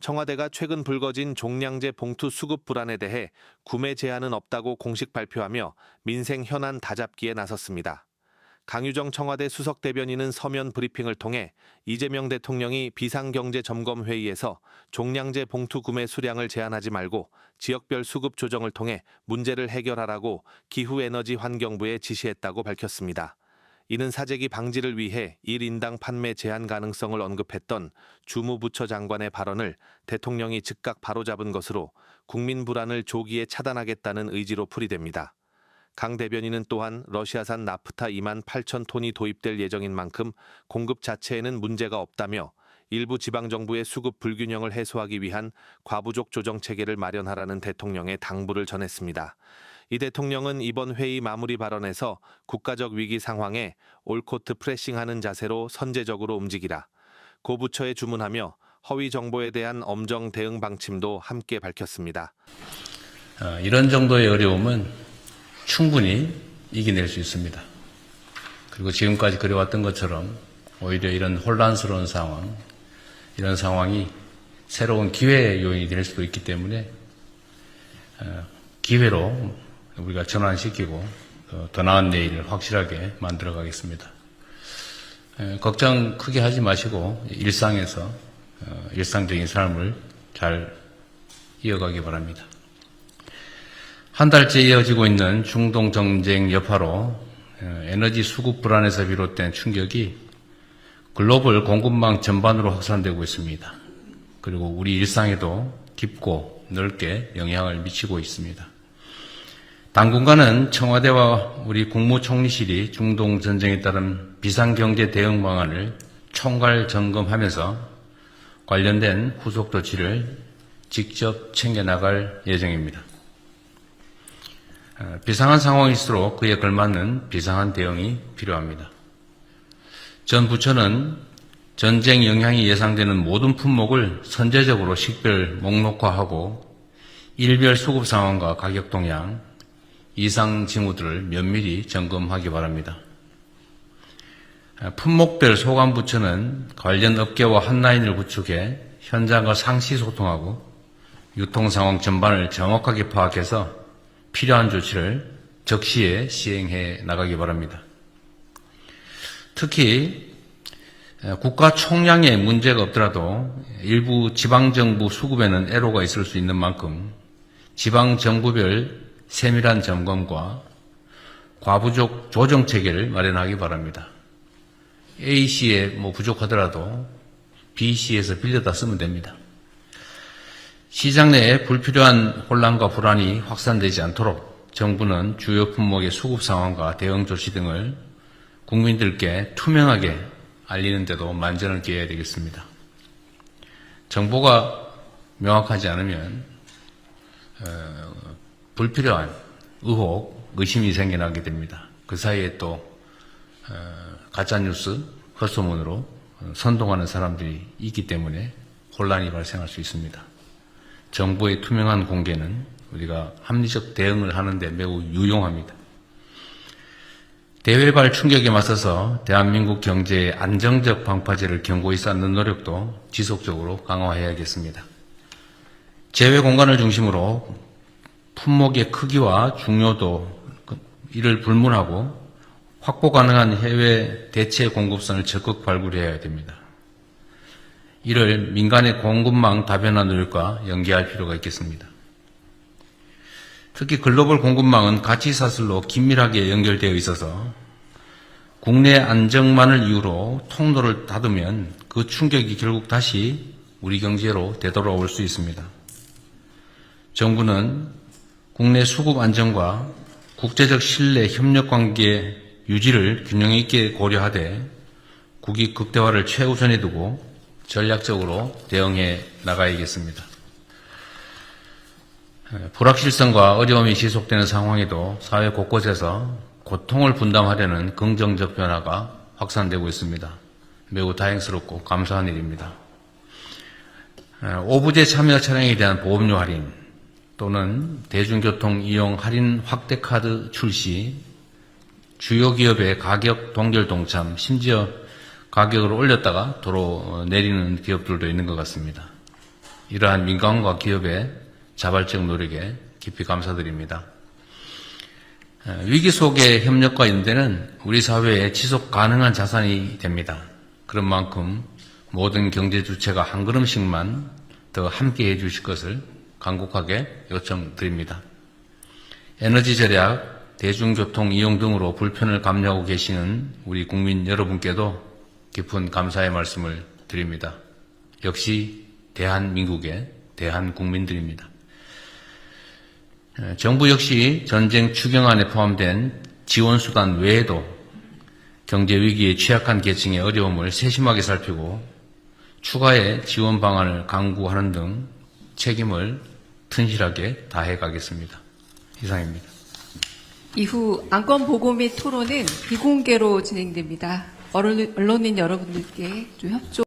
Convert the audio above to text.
청와대가 최근 불거진 종량제 봉투 수급 불안에 대해 구매 제한은 없다고 공식 발표하며 민생 현안 다잡기에 나섰습니다. 강유정 청와대 수석 대변인은 서면 브리핑을 통해 이재명 대통령이 비상경제점검회의에서 종량제 봉투 구매 수량을 제한하지 말고 지역별 수급 조정을 통해 문제를 해결하라고 기후에너지환경부에 지시했다고 밝혔습니다. 이는 사재기 방지를 위해 1인당 판매 제한 가능성을 언급했던 주무부처 장관의 발언을 대통령이 즉각 바로잡은 것으로 국민 불안을 조기에 차단하겠다는 의지로 풀이됩니다. 강 대변인은 또한 러시아산 나프타 2만 8천 톤이 도입될 예정인 만큼 공급 자체에는 문제가 없다며 일부 지방정부의 수급 불균형을 해소하기 위한 과부족 조정 체계를 마련하라는 대통령의 당부를 전했습니다. 이 대통령은 이번 회의 마무리 발언에서 국가적 위기 상황에 올코트 프레싱하는 자세로 선제적으로 움직이라, 고 부처에 주문하며 허위 정보에 대한 엄정 대응 방침도 함께 밝혔습니다. 이런 정도의 어려움은 충분히 이겨낼 수 있습니다. 그리고 지금까지 그래왔던 것처럼 오히려 이런 혼란스러운 상황, 이런 상황이 새로운 기회의 요인이 될 수도 있기 때문에 기회로 우리가 전환시키고 더 나은 내일을 확실하게 만들어 가겠습니다. 걱정 크게 하지 마시고 일상에서 일상적인 삶을 잘 이어가기 바랍니다. 한 달째 이어지고 있는 중동 전쟁 여파로 에너지 수급 불안에서 비롯된 충격이 글로벌 공급망 전반으로 확산되고 있습니다. 그리고 우리 일상에도 깊고 넓게 영향을 미치고 있습니다. 당분간은 청와대와 우리 국무총리실이 중동 전쟁에 따른 비상경제 대응 방안을 총괄 점검하면서 관련된 후속 조치를 직접 챙겨나갈 예정입니다. 비상한 상황일수록 그에 걸맞는 비상한 대응이 필요합니다. 전 부처는 전쟁 영향이 예상되는 모든 품목을 선제적으로 식별 목록화하고 일별 수급 상황과 가격 동향, 이상 징후들을 면밀히 점검하기 바랍니다. 품목별 소관부처는 관련 업계와 핫라인을 구축해 현장과 상시 소통하고 유통 상황 전반을 정확하게 파악해서 필요한 조치를 적시에 시행해 나가기 바랍니다. 특히 국가 총량에 문제가 없더라도 일부 지방정부 수급에는 애로가 있을 수 있는 만큼 지방정부별 세밀한 점검과 과부족 조정 체계를 마련하기 바랍니다. A시에 부족하더라도 B시에서 빌려다 쓰면 됩니다. 시장 내에 불필요한 혼란과 불안이 확산되지 않도록 정부는 주요 품목의 수급 상황과 대응 조치 등을 국민들께 투명하게 알리는 데도 만전을 기해야 되겠습니다. 정보가 명확하지 않으면 불필요한 의혹, 의심이 생겨나게 됩니다. 그 사이에 또 가짜뉴스, 헛소문으로 선동하는 사람들이 있기 때문에 혼란이 발생할 수 있습니다. 정보의 투명한 공개는 우리가 합리적 대응을 하는 데 매우 유용합니다. 대외발 충격에 맞서서 대한민국 경제의 안정적 방파제를 견고히 쌓는 노력도 지속적으로 강화해야겠습니다. 제외 공간을 중심으로 품목의 크기와 중요도 이를 불문하고 확보 가능한 해외 대체 공급선을 적극 발굴해야 됩니다. 이를 민간의 공급망 다변화 노력과 연계할 필요가 있겠습니다. 특히 글로벌 공급망은 가치사슬로 긴밀하게 연결되어 있어서 국내 안정만을 이유로 통로를 닫으면 그 충격이 결국 다시 우리 경제로 되돌아올 수 있습니다. 정부는 국내 수급 안정과 국제적 신뢰 협력 관계 유지를 균형 있게 고려하되 국익 극대화를 최우선에 두고 전략적으로 대응해 나가야겠습니다. 불확실성과 어려움이 지속되는 상황에도 사회 곳곳에서 고통을 분담하려는 긍정적 변화가 확산되고 있습니다. 매우 다행스럽고 감사한 일입니다. 오부제 참여 차량에 대한 보험료 할인 또는 대중교통 이용 할인 확대 카드 출시, 주요 기업의 가격 동결 동참, 심지어 가격을 올렸다가 도로 내리는 기업들도 있는 것 같습니다. 이러한 민간과 기업의 자발적 노력에 깊이 감사드립니다. 위기 속의 협력과 연대는 우리 사회의 지속 가능한 자산이 됩니다. 그런 만큼 모든 경제 주체가 한 걸음씩만 더 함께 해주실 것을 간곡하게 요청드립니다. 에너지 절약, 대중교통 이용 등으로 불편을 감내하고 계시는 우리 국민 여러분께도 깊은 감사의 말씀을 드립니다. 역시 대한민국의 대한국민들입니다. 정부 역시 전쟁 추경안에 포함된 지원수단 외에도 경제위기에 취약한 계층의 어려움을 세심하게 살피고 추가의 지원 방안을 강구하는 등 책임을 튼실하게 다해가겠습니다. 이상입니다. 이후 안건 보고 및 토론은 비공개로 진행됩니다. 언론인 여러분들께 좀 협조